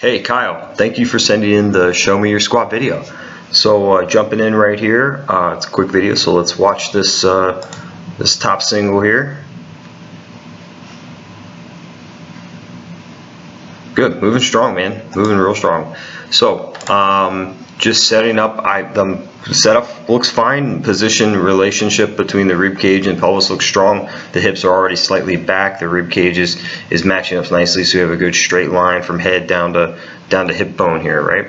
Hey Kyle, thank you for sending in the Show Me Your Squat video. So jumping in right here, it's a quick video, so let's watch this this top single here. Good, moving strong, man, moving real strong. So just setting up, the setup looks fine. Position relationship between the rib cage and pelvis looks strong. The hips are already slightly back. The rib cage is matching up nicely, so you have a good straight line from head down to hip bone here, right?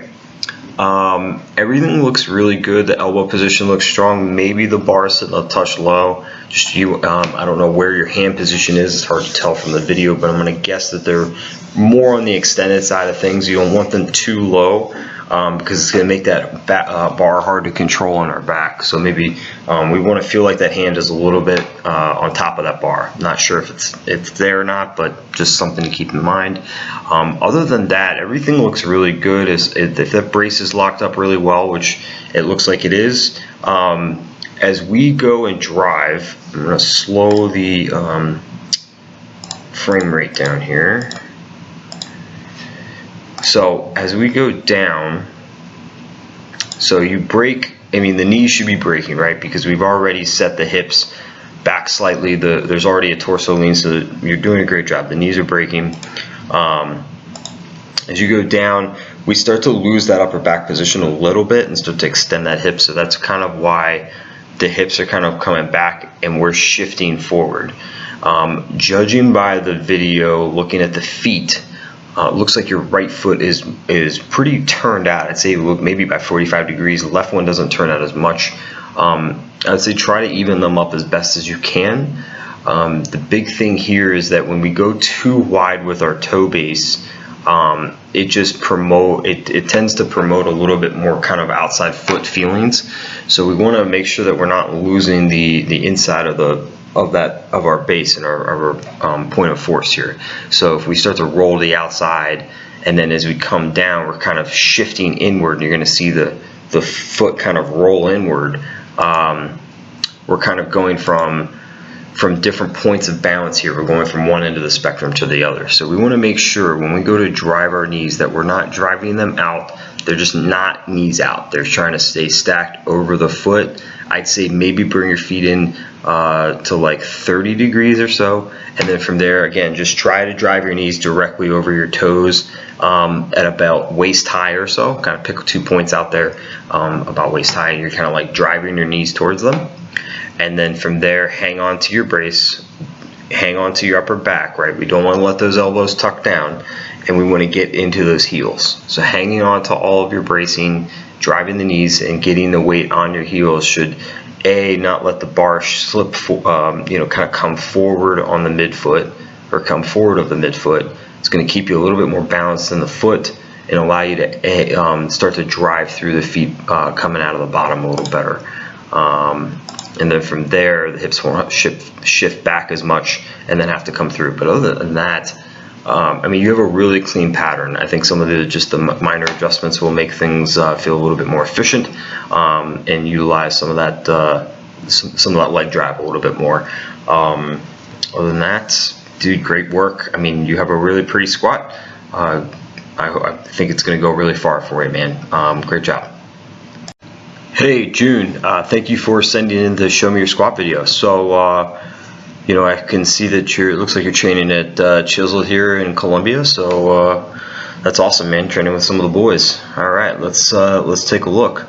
Everything looks really good. The elbow position looks strong. Maybe the bar is sitting a touch low. Just I don't know where your hand position is. It's hard to tell from the video, but I'm going to guess that they're more on the extended side of things. You don't want them too low because it's going to make that bar hard to control on our back. So maybe we want to feel like that hand is a little bit on top of that bar. Not sure if it's there or not, but just something to keep in mind. Other than that, everything looks really good. If that brace is locked up really well, which it looks like it is, as we go and drive, I'm going to slow the frame rate down here. So as we go down, so you break, I mean the knees should be breaking, right? Because we've already set the hips back slightly. There's already a torso lean, so you're doing a great job. The knees are breaking. As you go down, we start to lose that upper back position a little bit and start to extend that hip. So that's kind of why the hips are kind of coming back and we're shifting forward. Judging by the video, looking at the feet, looks like your right foot is pretty turned out. I'd say look maybe by 45 degrees. The left one doesn't turn out as much. I'd say try to even them up as best as you can. The big thing here is that when we go too wide with our toe base, it tends to promote a little bit more kind of outside foot feelings. So we want to make sure that we're not losing the inside of our base and our point of force here. So if we start to roll the outside, and then as we come down, we're kind of shifting inward, and you're going to see the foot kind of roll inward. We're kind of going from different points of balance here. We're going from one end of the spectrum to the other. So we want to make sure when we go to drive our knees that we're not driving them out. They're just not knees out. They're trying to stay stacked over the foot. I'd say maybe bring your feet in to like 30 degrees or so, and then from there, again, just try to drive your knees directly over your toes at about waist high or so. Kind of pick 2 points out there about waist high, and you're kind of like driving your knees towards them. And then from there, hang on to your brace, hang on to your upper back, right? We don't want to let those elbows tuck down, and we want to get into those heels. So hanging on to all of your bracing, driving the knees, and getting the weight on your heels should not let the bar slip, kind of come forward on the midfoot, or come forward of the midfoot. It's going to keep you a little bit more balanced in the foot and allow you to start to drive through the feet coming out of the bottom a little better. And then from there, the hips won't shift back as much and then have to come through. But other than that, I mean, you have a really clean pattern. I think some of the minor adjustments will make things feel a little bit more efficient and utilize some of that leg drive a little bit more. Other than that, dude, great work. I mean, you have a really pretty squat. I think it's going to go really far for you, man. Great job. Hey June, thank you for sending in the Show Me Your Squat video. So I can see that it looks like you're training at Chisel here in Columbia. So that's awesome, man. Training with some of the boys. All right, let's take a look.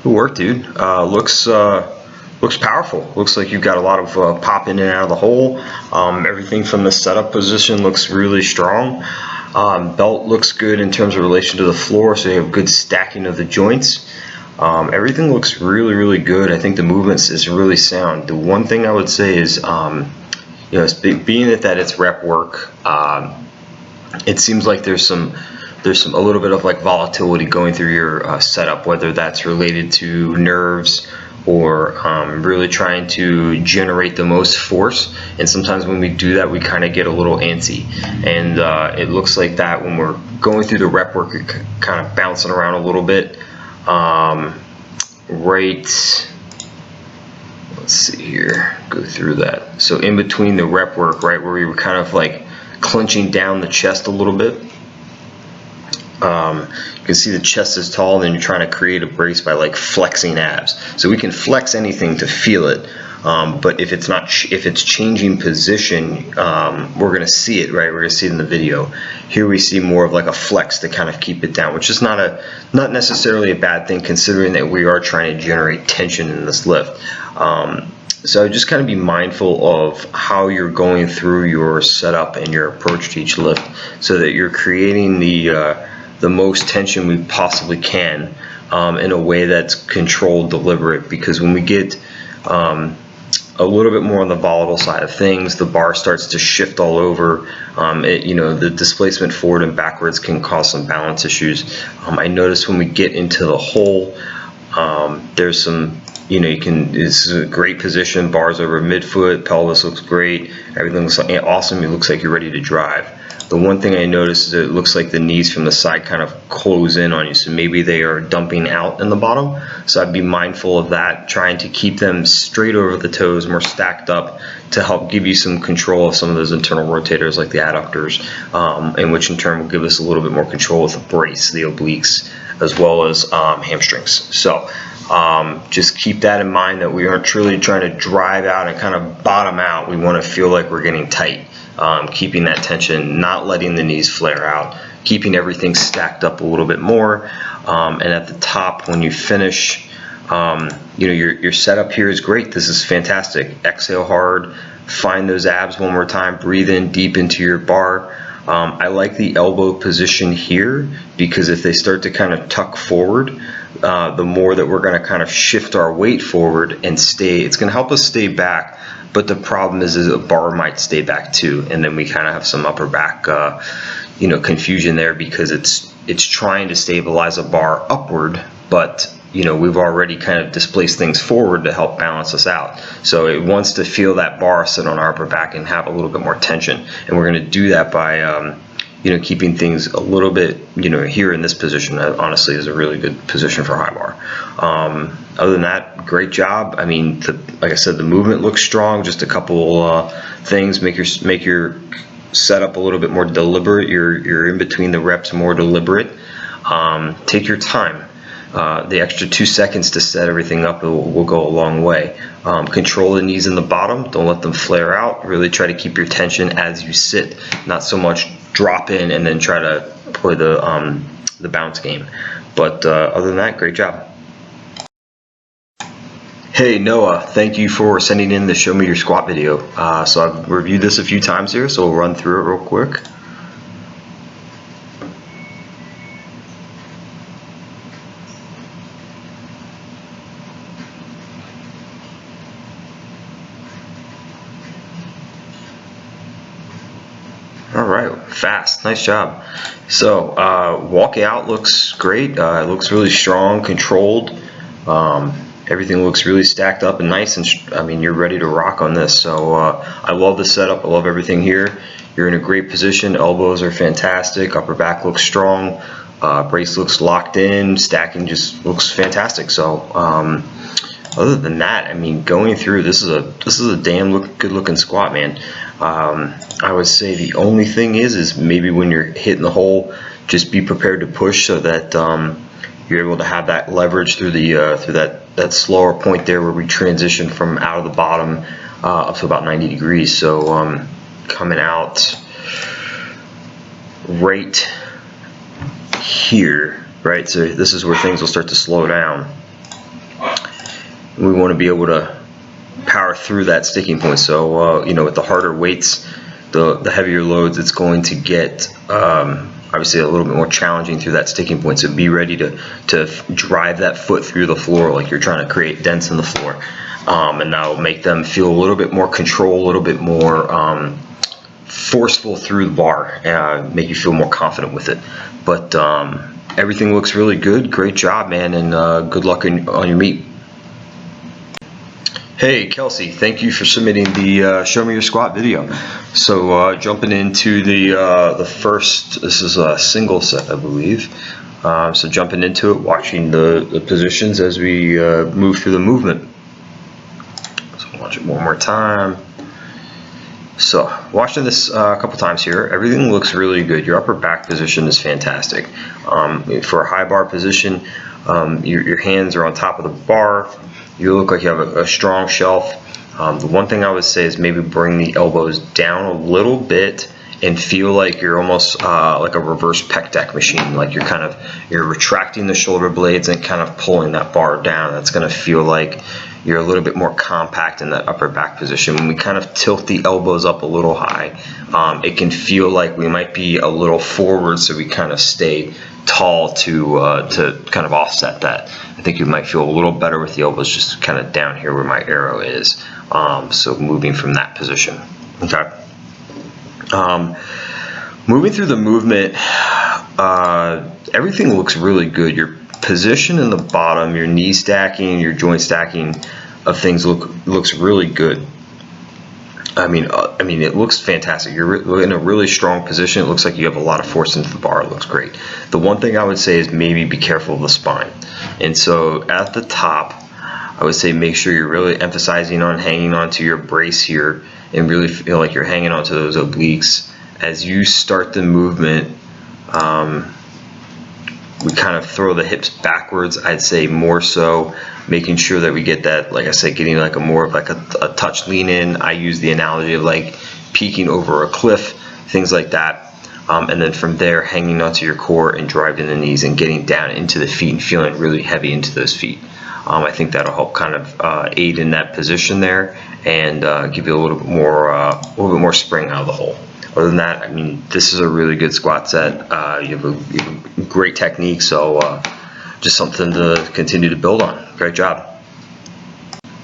Good work, dude. Looks powerful. Looks like you've got a lot of pop in and out of the hole. Everything from the setup position looks really strong. Belt looks good in terms of relation to the floor, so you have good stacking of the joints. Everything looks really, really good. I think the movements is really sound. The one thing I would say is, being that it's rep work, it seems like there's a little bit of like volatility going through your setup, whether that's related to nerves or really trying to generate the most force. And sometimes when we do that, we kind of get a little antsy, and it looks like that when we're going through the rep work, it kind of bouncing around a little bit. Let's see here, go through that. So in between the rep work, right, where we were kind of like clenching down the chest a little bit, you can see the chest is tall, and then you're trying to create a brace by like flexing abs. So we can flex anything to feel it, but if it's changing position, we're gonna see it, right? We're gonna see it in the video. Here we see more of like a flex to kind of keep it down, which is not necessarily a bad thing, considering that we are trying to generate tension in this lift. So just kind of be mindful of how you're going through your setup and your approach to each lift, so that you're creating the most tension we possibly can in a way that's controlled, deliberate. Because when we get a little bit more on the volatile side of things, the bar starts to shift all over. The displacement forward and backwards can cause some balance issues. I notice when we get into the hole, there's some, this is a great position, bars over midfoot, pelvis looks great, everything looks awesome, it looks like you're ready to drive. The one thing I noticed is it looks like the knees from the side kind of close in on you, so maybe they are dumping out in the bottom. So I'd be mindful of that, trying to keep them straight over the toes, more stacked up, to help give you some control of some of those internal rotators like the adductors, and which in turn will give us a little bit more control with the brace, the obliques, as well as hamstrings. So just keep that in mind, that we aren't truly trying to drive out and kind of bottom out. We want to feel like we're getting tight, keeping that tension, not letting the knees flare out, keeping everything stacked up a little bit more. And at the top, when you finish, your setup here is great. This is fantastic. Exhale hard, find those abs one more time, breathe in deep into your bar. I like the elbow position here, because if they start to kind of tuck forward, the more that we're going to kind of shift our weight forward and stay, it's going to help us stay back. But the problem is a bar might stay back too, and then we kind of have some upper back confusion there, because it's trying to stabilize a bar upward, but we've already kind of displaced things forward to help balance us out. So it wants to feel that bar sit on our upper back and have a little bit more tension, and we're going to do that by keeping things a little bit, here in this position. Honestly, is a really good position for high bar. Other than that, great job. I mean, like I said, the movement looks strong. Just a couple things: make your setup a little bit more deliberate. You're in between the reps more deliberate. Take your time. The extra 2 seconds to set everything up will go a long way. Control the knees in the bottom. Don't let them flare out. Really try to keep your tension as you sit, not so much drop in and then try to play the bounce game. But other than that, great job. Hey Noah, thank you for sending in the Show Me Your Squat video. So I've reviewed this a few times here, so we'll run through it real quick. Alright, fast, nice job. So walking out looks great. It looks really strong, controlled. Everything looks really stacked up and nice, and I mean, you're ready to rock on this. So I love the setup, I love everything here. You're in a great position, elbows are fantastic, upper back looks strong, brace looks locked in, stacking just looks fantastic. So other than that, I mean, going through, this is a damn good looking squat, man. I would say the only thing is maybe when you're hitting the hole, just be prepared to push, so that you're able to have that leverage through that slower point there, where we transition from out of the bottom up to about 90 degrees. So coming out right here, right? So this is where things will start to slow down. We want to be able to power through that sticking point. So with the harder weights, the heavier loads, it's going to get obviously a little bit more challenging through that sticking point. So be ready to drive that foot through the floor like you're trying to create dents in the floor, and that'll make them feel a little bit more control, a little bit more forceful through the bar, make you feel more confident with it. But everything looks really good. Great job, man, and good luck on your meet. Hey Kelsey, thank you for submitting the Show Me Your Squat video. So jumping into the first, this is a single set I believe. So jumping into it, watching the positions as we move through the movement. So watch it one more time. So watching this a couple times here, everything looks really good. Your upper back position is fantastic. For a high bar position, your hands are on top of the bar. You look like you have a strong shelf. The one thing I would say is maybe bring the elbows down a little bit and feel like you're almost like a reverse pec deck machine. Like you're retracting the shoulder blades and kind of pulling that bar down. That's going to feel like you're a little bit more compact in that upper back position. When we kind of tilt the elbows up a little high, it can feel like we might be a little forward, so we kind of stay tall to kind of offset that. I think you might feel a little better with the elbows just kind of down here where my arrow is. So moving from that position. Okay. Moving through the movement, everything looks really good. Your position in the bottom, your knee stacking, your joint stacking of things looks really good. I mean, it looks fantastic. You're in a really strong position. It looks like you have a lot of force into the bar. It looks great. The one thing I would say is maybe be careful of the spine. And so at the top, I would say make sure you're really emphasizing on hanging onto your brace here and really feel like you're hanging onto those obliques. As you start the movement, we kind of throw the hips backwards. I'd say more so making sure that we get that, like I said, getting like a more of like a touch lean in. I use the analogy of like peeking over a cliff, things like that. And then from there, hanging onto your core and driving the knees and getting down into the feet and feeling really heavy into those feet. I think that'll help kind of aid in that position there and give you a little bit more spring out of the hole. Other than that, I mean, this is a really good squat set. You have a great technique, so just something to continue to build on. Great job.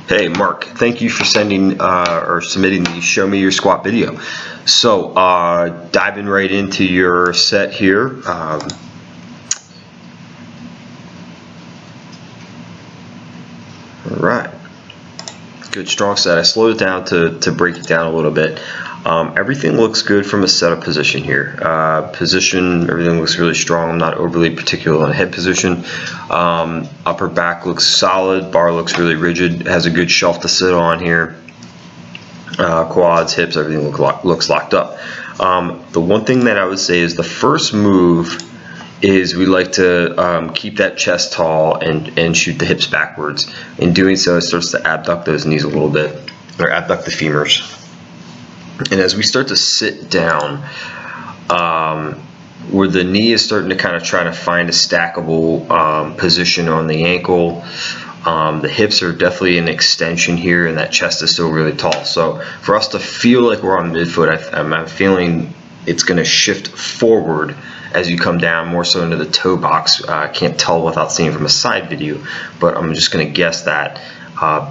Hey Mark, thank you for sending or submitting the Show Me Your Squat video. So diving right into your set here. Alright, good strong set. I slowed it down to break it down a little bit. Everything looks good from a setup position here. Position, everything looks really strong. I'm not overly particular on head position. Upper back looks solid. Bar looks really rigid. Has a good shelf to sit on here. Quads, hips, everything looks locked up. The one thing that I would say is the first move is we like to keep that chest tall and shoot the hips backwards. In doing so, it starts to abduct those knees a little bit, or abduct the femurs. And as we start to sit down, where the knee is starting to kind of try to find a stackable position on the ankle, the hips are definitely an extension here, and that chest is still really tall. So for us to feel like we're on midfoot, I'm feeling it's going to shift forward as you come down more so into the toe box. I can't tell without seeing from a side video, but I'm just going to guess that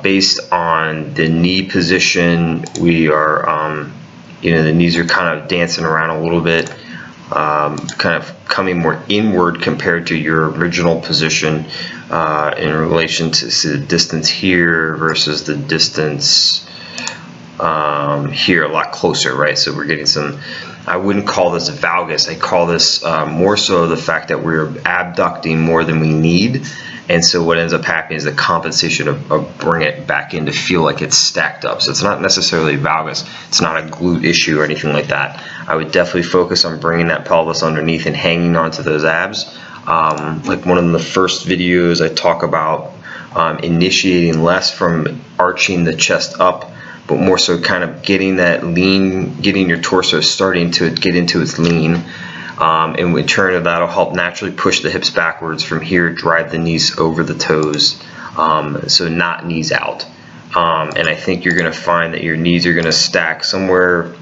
based on the knee position, we are, the knees are kind of dancing around a little bit, kind of coming more inward compared to your original position in relation to the distance here versus the distance here, a lot closer, right? So we're getting some, I wouldn't call this valgus, I call this more so the fact that we're abducting more than we need. And so what ends up happening is the compensation of bring it back in to feel like it's stacked up. So it's not necessarily valgus, it's not a glute issue or anything like that. I would definitely focus on bringing that pelvis underneath and hanging onto those abs. Like one of the first videos I talk about initiating less from arching the chest up, but more so kind of getting that lean, getting your torso starting to get into its lean. And in turn, that'll help naturally push the hips backwards from here, drive the knees over the toes, so not knees out. And I think you're going to find that your knees are going to stack somewhere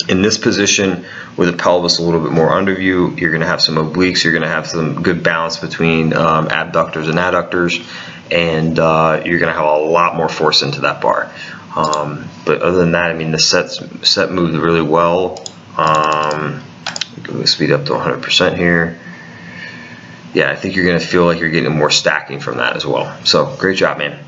in this position with the pelvis a little bit more under you. You're going to have some obliques, you're going to have some good balance between abductors and adductors, and you're going to have a lot more force into that bar. But other than that, I mean, the set moved really well. We'll speed up to 100% here. Yeah, I think you're going to feel like you're getting more stacking from that as well. So great job, man.